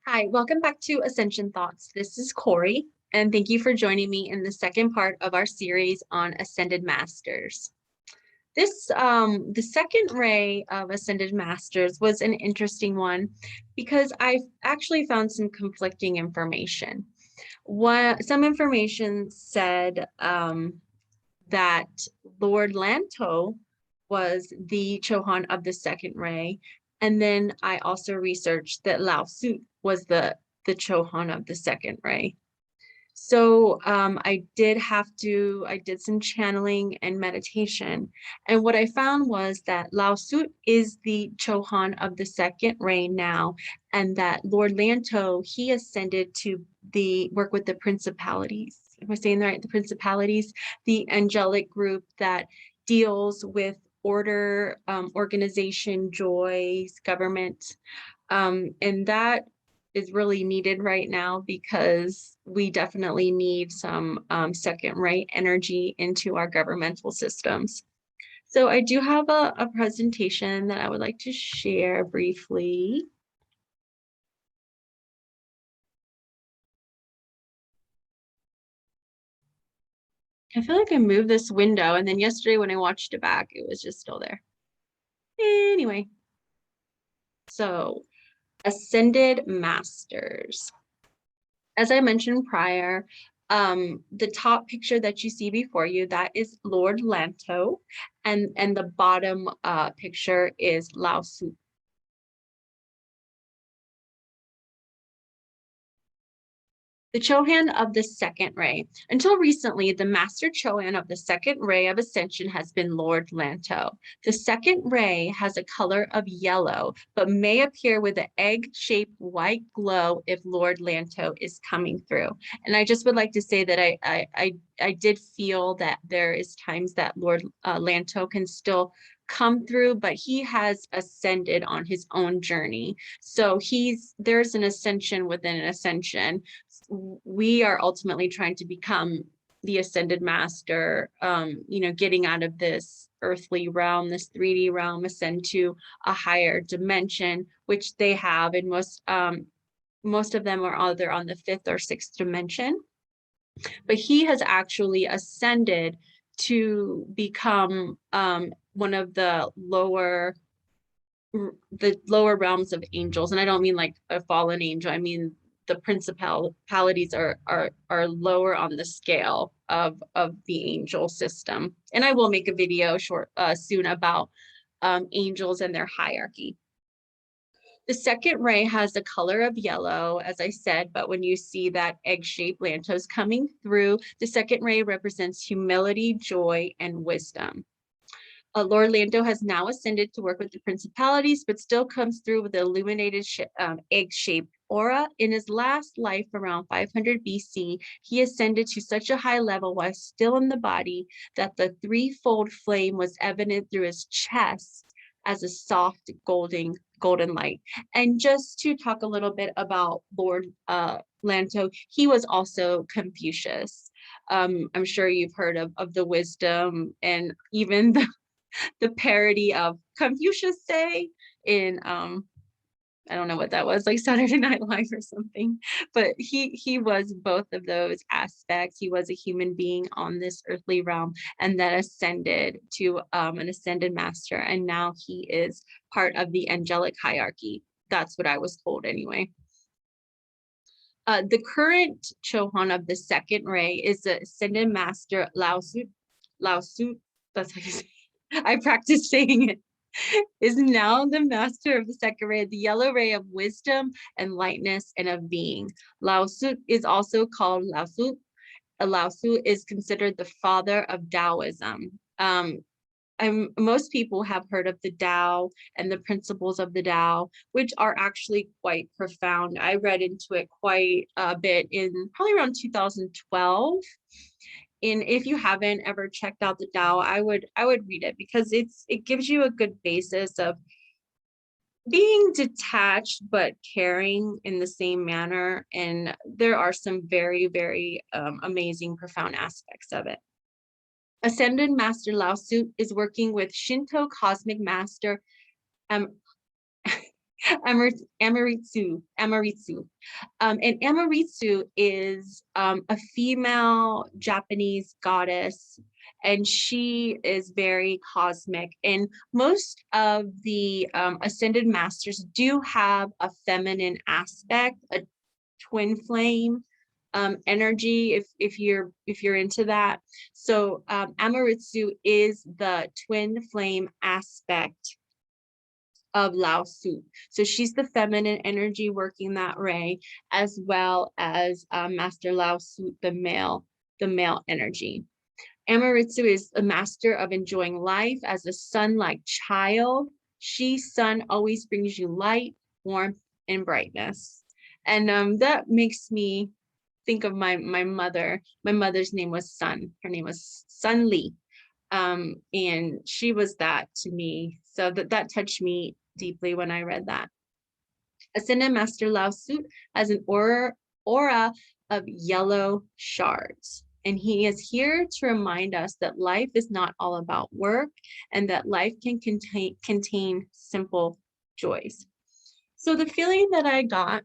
Hi, welcome back to Ascension Thoughts. This is Corey, and thank you for joining me in the second part of our series on Ascended Masters. The second ray of Ascended Masters was an interesting one because I actually found some conflicting information. Some information said that Lord Lanto was the Chohan of the second ray. And then I also researched that Lao Tzu was the Chohan of the second ray. So I did some channeling and meditation. And what I found was that Lao Tzu is the Chohan of the second ray now, and that Lord Lanto, he ascended to work with the principalities. Am I saying that right? The principalities, the angelic group that deals with order, organization, joys, government. And that is really needed right now because we definitely need some second ray energy into our governmental systems. So I do have a presentation that I would like to share briefly. I feel like I moved this window, and then yesterday when I watched it back, it was just still there. Anyway, so Ascended Masters. As I mentioned prior, the top picture that you see before you, that is Lord Lanto, and the bottom picture is Lao Tzu. The Chohan of the second ray. Until recently, the master Chohan of the second ray of ascension has been Lord Lanto. The second ray has a color of yellow, but may appear with an egg-shaped white glow if Lord Lanto is coming through. And I just would like to say that I did feel that there is times that Lord Lanto can still come through, but he has ascended on his own journey. So there's an ascension within an ascension. We are ultimately trying to become the ascended master, getting out of this earthly realm, this 3D realm, ascend to a higher dimension, which they have, and most of them are either on the 5th or 6th dimension. But he has actually ascended to become one of the lower realms of angels. And I don't mean like a fallen angel, I mean the principalities are lower on the scale of the angel system. And I will make a video soon about angels and their hierarchy. The second ray has the color of yellow, as I said, but when you see that egg-shaped lantos coming through, the second ray represents humility, joy, and wisdom. Lord Lanto has now ascended to work with the principalities, but still comes through with the illuminated egg-shaped aura. In his last life, around 500 BC, he ascended to such a high level while still in the body that the threefold flame was evident through his chest as a soft golden light. And just to talk a little bit about Lord Lanto, he was also Confucius. I'm sure you've heard of the wisdom and even the parody of Confucius Day in I don't know what that was, like Saturday Night Live or something. But he was both of those aspects. He was a human being on this earthly realm and then ascended to an ascended master. And now he is part of the angelic hierarchy. That's what I was told anyway. The current Chohan of the second ray is the Ascendant Master Lao Tzu. Lao Tzu, that's how you say it. I practiced saying it. Is now the master of the second ray, the yellow ray of wisdom and lightness and of being. Lao Tzu is also called Lao Tzu. Lao Tzu is considered the father of Taoism. Most people have heard of the Tao and the principles of the Tao, which are actually quite profound. I read into it quite a bit in probably around 2012. And if you haven't ever checked out the Tao, I would read it because it gives you a good basis of being detached but caring in the same manner. And there are some very, very amazing, profound aspects of it. Ascended Master Lao Tzu is working with Shinto Cosmic Master Emeritsu. And Amarutsu is a female Japanese goddess, and she is very cosmic. And most of the ascended masters do have a feminine aspect, a twin flame energy, if you're into that. So Amarutsu is the twin flame aspect of Lao Tzu. So she's the feminine energy working that way, as well as Master Lao Tzu, the male energy. Emeritsu is a master of enjoying life as a sun-like child. Sun always brings you light, warmth, and brightness. And that makes me think of my mother. My mother's name was Sun. Her name was Sun Lee. And she was that to me. So that touched me deeply when I read that. Ascendant Master Lao Tzu has an aura of yellow shards. And he is here to remind us that life is not all about work and that life can contain simple joys. So the feeling that I got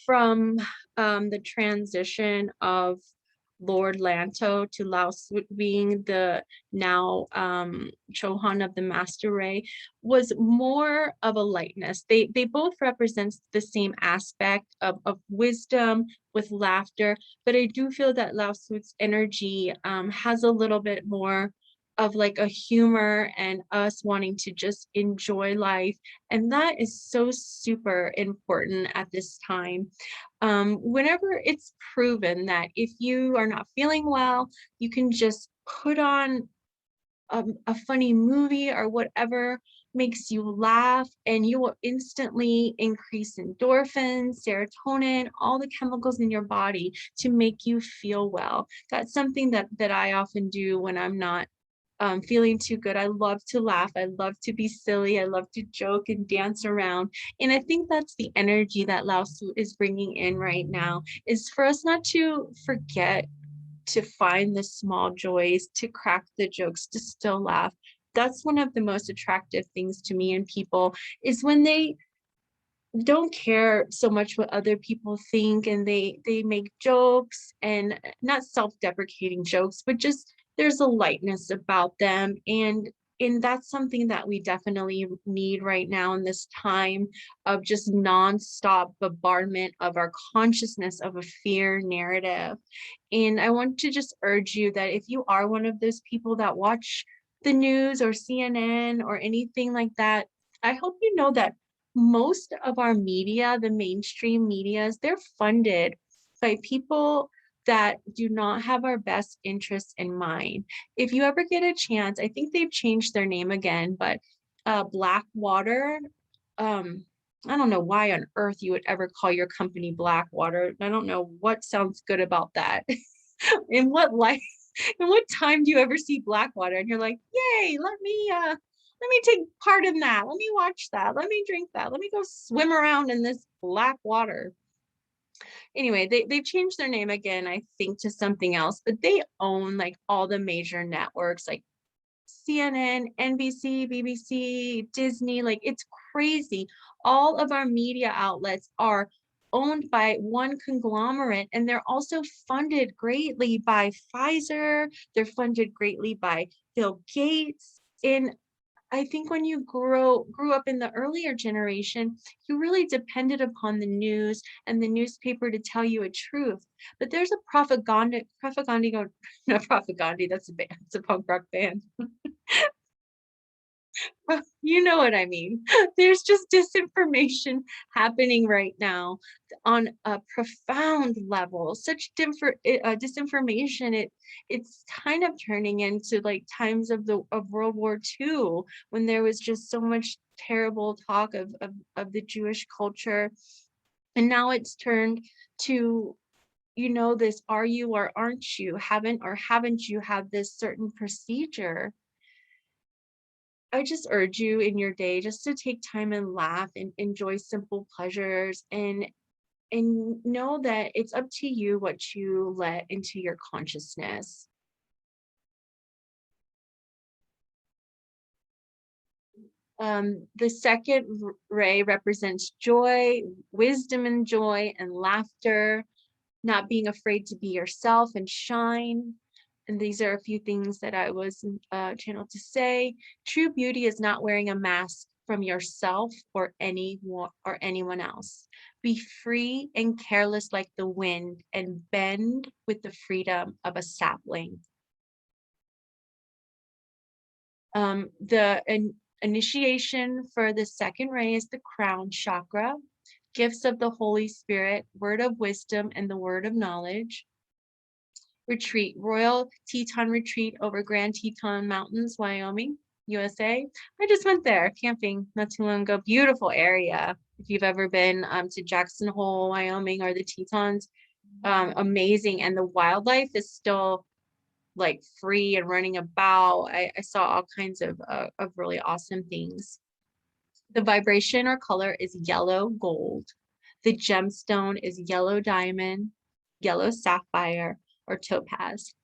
from the transition of Lord Lanto to Lao Tzu being the now Chohan of the Master Ray was more of a lightness. They both represent the same aspect of wisdom with laughter, but I do feel that Lao Tzu's energy has a little bit more of like a humor and us wanting to just enjoy life. And that is so super important at this time. Whenever it's proven that if you are not feeling well, you can just put on a funny movie or whatever makes you laugh, and you will instantly increase endorphins, serotonin, all the chemicals in your body to make you feel well. That's something that I often do when I'm not feeling too good. I love to laugh. I love to be silly. I love to joke and dance around. And I think that's the energy that Lao Tzu is bringing in right now, is for us not to forget to find the small joys, to crack the jokes, to still laugh. That's one of the most attractive things to me in people, is when they don't care so much what other people think, and they make jokes, and not self-deprecating jokes, but just there's a lightness about them. And that's something that we definitely need right now in this time of just nonstop bombardment of our consciousness of a fear narrative. And I want to just urge you that if you are one of those people that watch the news or CNN or anything like that, I hope you know that most of our media, the mainstream medias, they're funded by people that do not have our best interests in mind. If you ever get a chance, I think they've changed their name again, but Blackwater, I don't know why on earth you would ever call your company Blackwater. I don't know what sounds good about that. In what life, in what time do you ever see Blackwater and you're like, yay, let me take part in that. Let me watch that. Let me drink that. Let me go swim around in this black water. Anyway, they've changed their name again, I think, to something else, but they own like all the major networks like CNN, NBC, BBC, Disney. Like, it's crazy. All of our media outlets are owned by one conglomerate, and they're also funded greatly by Pfizer. They're funded greatly by Bill Gates. And I think when you grew up in the earlier generation, you really depended upon the news and the newspaper to tell you a truth. But there's a not propaganda, that's a band, it's a punk rock band. You know what I mean. There's just disinformation happening right now on a profound level. Such disinformation. It's kind of turning into like times of World War II, when there was just so much terrible talk of the Jewish culture, and now it's turned to, this are you or aren't you, haven't you had this certain procedure. I just urge you in your day just to take time and laugh and enjoy simple pleasures, and know that it's up to you what you let into your consciousness. The second ray represents joy, wisdom and joy and laughter, not being afraid to be yourself and shine. And these are a few things that I was channeled to say. True beauty is not wearing a mask from yourself or anyone else. Be free and careless like the wind and bend with the freedom of a sapling. The initiation for the second ray is the crown chakra, gifts of the Holy Spirit, word of wisdom, and the word of knowledge. Retreat, Royal Teton Retreat over Grand Teton Mountains, Wyoming, USA. I just went there camping not too long ago. Beautiful area. If you've ever been to Jackson Hole, Wyoming, or the Tetons, amazing. And the wildlife is still like free and running about. I saw all kinds of really awesome things. The vibration or color is yellow gold. The gemstone is yellow diamond, yellow sapphire, or topaz.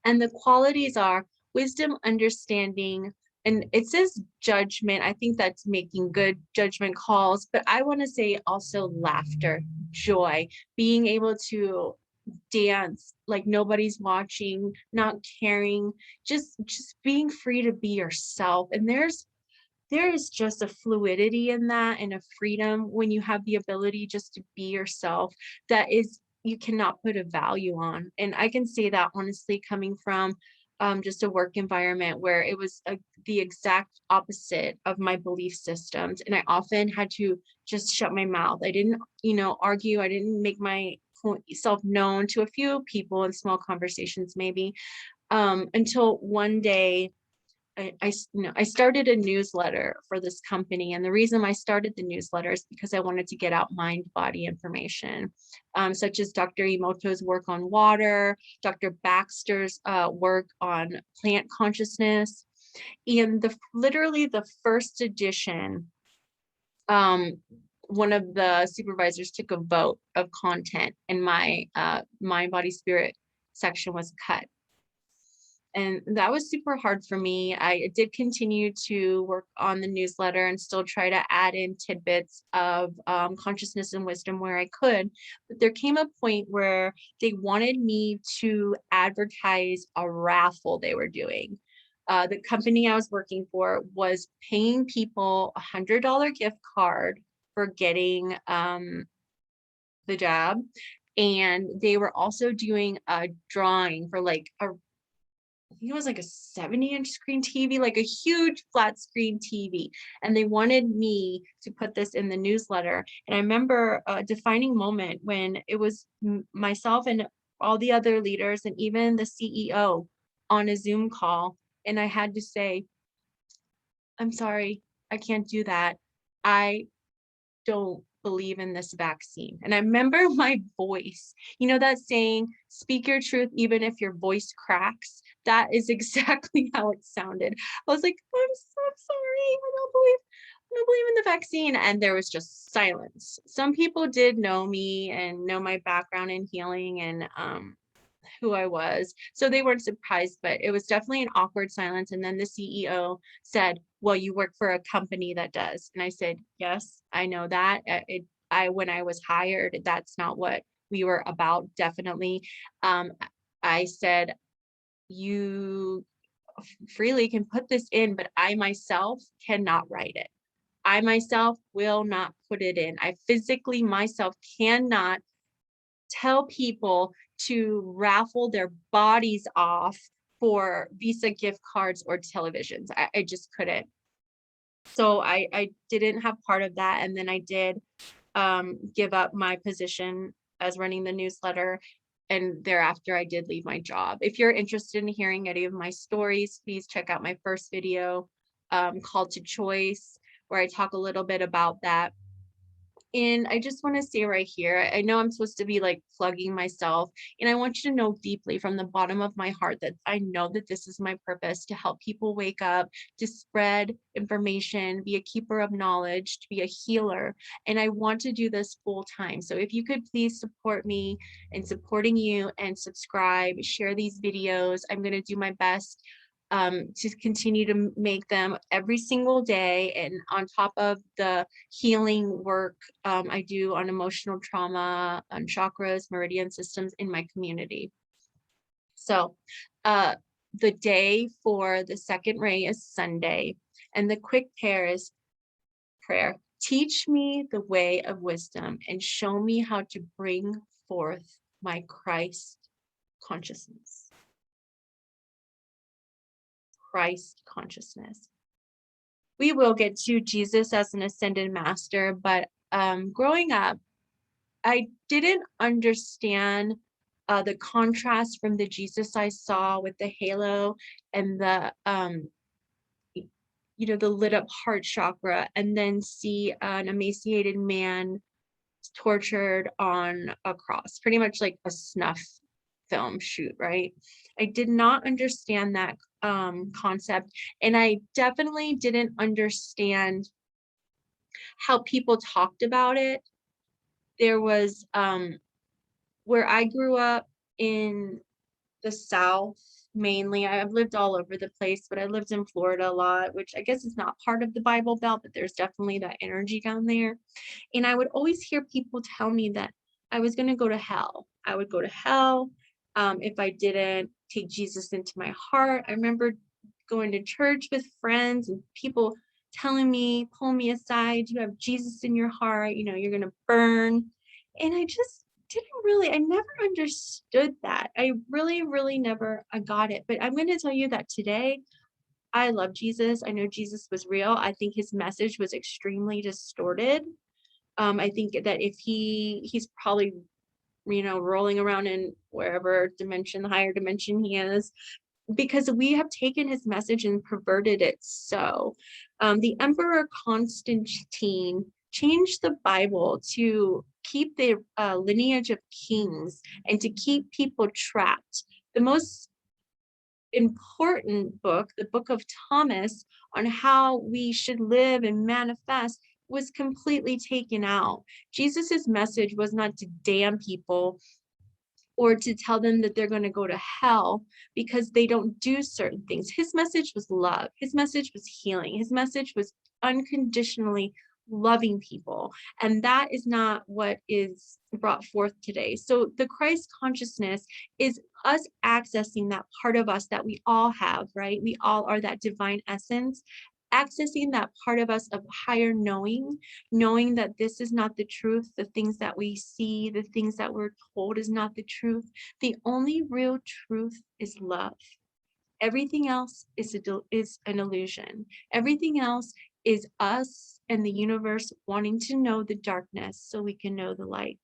And the qualities are wisdom, understanding, and it says judgment. I think that's making good judgment calls, but I want to say also laughter, joy, being able to dance like nobody's watching, not caring, just being free to be yourself. And there is just a fluidity in that and a freedom when you have the ability just to be yourself that is you cannot put a value on. And I can say that honestly coming from just a work environment where it was the exact opposite of my belief systems. And I often had to just shut my mouth. I didn't, argue. I didn't make myself known to a few people in small conversations maybe until one day I started a newsletter for this company. And the reason I started the newsletter is because I wanted to get out mind-body information, such as Dr. Emoto's work on water, Dr. Baxter's work on plant consciousness. And literally the first edition, one of the supervisors took a vote of content and my mind, body, spirit section was cut. And that was super hard for me. I did continue to work on the newsletter and still try to add in tidbits of consciousness and wisdom where I could. But there came a point where they wanted me to advertise a raffle they were doing. The company I was working for was paying people $100 gift card for getting the job. And they were also doing a drawing for I think it was like a 70-inch screen TV, like a huge flat screen TV. And they wanted me to put this in the newsletter. And I remember a defining moment when it was myself and all the other leaders and even the CEO on a Zoom call. And I had to say, I'm sorry, I can't do that. I don't believe in this vaccine. And I remember my voice, that saying, speak your truth, even if your voice cracks. That is exactly how it sounded. I was like, I'm so sorry. I don't believe in the vaccine. And there was just silence. Some people did know me and know my background in healing and who I was. So they weren't surprised, but it was definitely an awkward silence. And then the CEO said, well, you work for a company that does. And I said, yes, I know that. When I was hired, that's not what we were about, definitely. I said, you freely can put this in, but I myself cannot write it. I myself will not put it in. I physically myself cannot tell people to raffle their bodies off for Visa gift cards or televisions. I just couldn't. So I didn't have part of that. And then I did give up my position as running the newsletter. And thereafter, I did leave my job. If you're interested in hearing any of my stories, please check out my first video, Call to Choice, where I talk a little bit about that. And I just want to say right here, I know I'm supposed to be like plugging myself, and I want you to know deeply from the bottom of my heart that I know that this is my purpose, to help people wake up, to spread information, be a keeper of knowledge, to be a healer. And I want to do this full time. So if you could please support me in supporting you and subscribe, share these videos. I'm going to do my best to continue to make them every single day. And on top of the healing work I do on emotional trauma, on chakras, meridian systems in my community. So the day for the second ray is Sunday, and the quick prayer. Teach me the way of wisdom and show me how to bring forth my Christ consciousness. Christ consciousness. We will get to Jesus as an ascended master, but growing up, I didn't understand the contrast from the Jesus I saw with the halo and the the lit up heart chakra, and then see an emaciated man tortured on a cross, pretty much like a snuff film shoot, right? I did not understand that concept, and I definitely didn't understand how people talked about it. There was where I grew up in the South mainly. I've lived all over the place, but I lived in Florida a lot, which I guess is not part of the Bible Belt, but there's definitely that energy down there. And I would always hear people tell me that I was going to go to hell. I would go to hell if I didn't take Jesus into my heart. I remember going to church with friends and people telling me, pull me aside, you have Jesus in your heart, you're going to burn. And I just I never understood that. I really never got it. But I'm going to tell you that today, I love Jesus. I know Jesus was real. I think his message was extremely distorted. I think that if he's probably, rolling around in wherever dimension, the higher dimension he is, because we have taken his message and perverted it. So the Emperor Constantine changed the Bible to keep the lineage of kings and to keep people trapped. The most important book, the Book of Thomas, on how we should live and manifest, was completely taken out. Jesus's message was not to damn people or to tell them that they're going to go to hell because they don't do certain things. His message was love. His message was healing. His message was unconditionally loving people. And that is not what is brought forth today. So the Christ consciousness is us accessing that part of us that we all have, right? We all are that divine essence, accessing that part of us of higher knowing that this is not the truth. The things that we see, the things that we're told is not the truth. The only real truth is love. Everything else is an illusion. Everything else is us and the universe wanting to know the darkness so we can know the light.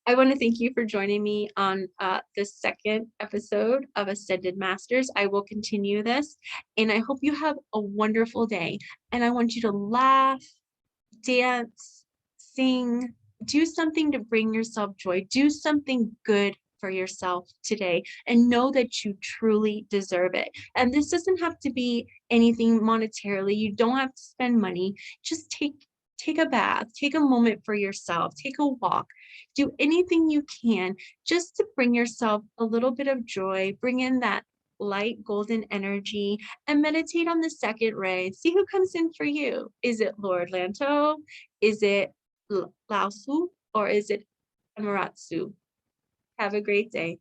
I want to thank you for joining me on the second episode of Ascended Masters. I will continue this, and I hope you have a wonderful day. And I want you to laugh, dance, sing, do something to bring yourself joy. Do something good for yourself today, and know that you truly deserve it. And this doesn't have to be anything monetarily. You don't have to spend money. Just take a bath, take a moment for yourself, take a walk, do anything you can just to bring yourself a little bit of joy, bring in that light golden energy, and meditate on the second ray. See who comes in for you. Is it Lord Lanto? Is it Lao Tzu? Or is it Amarutsu? Have a great day.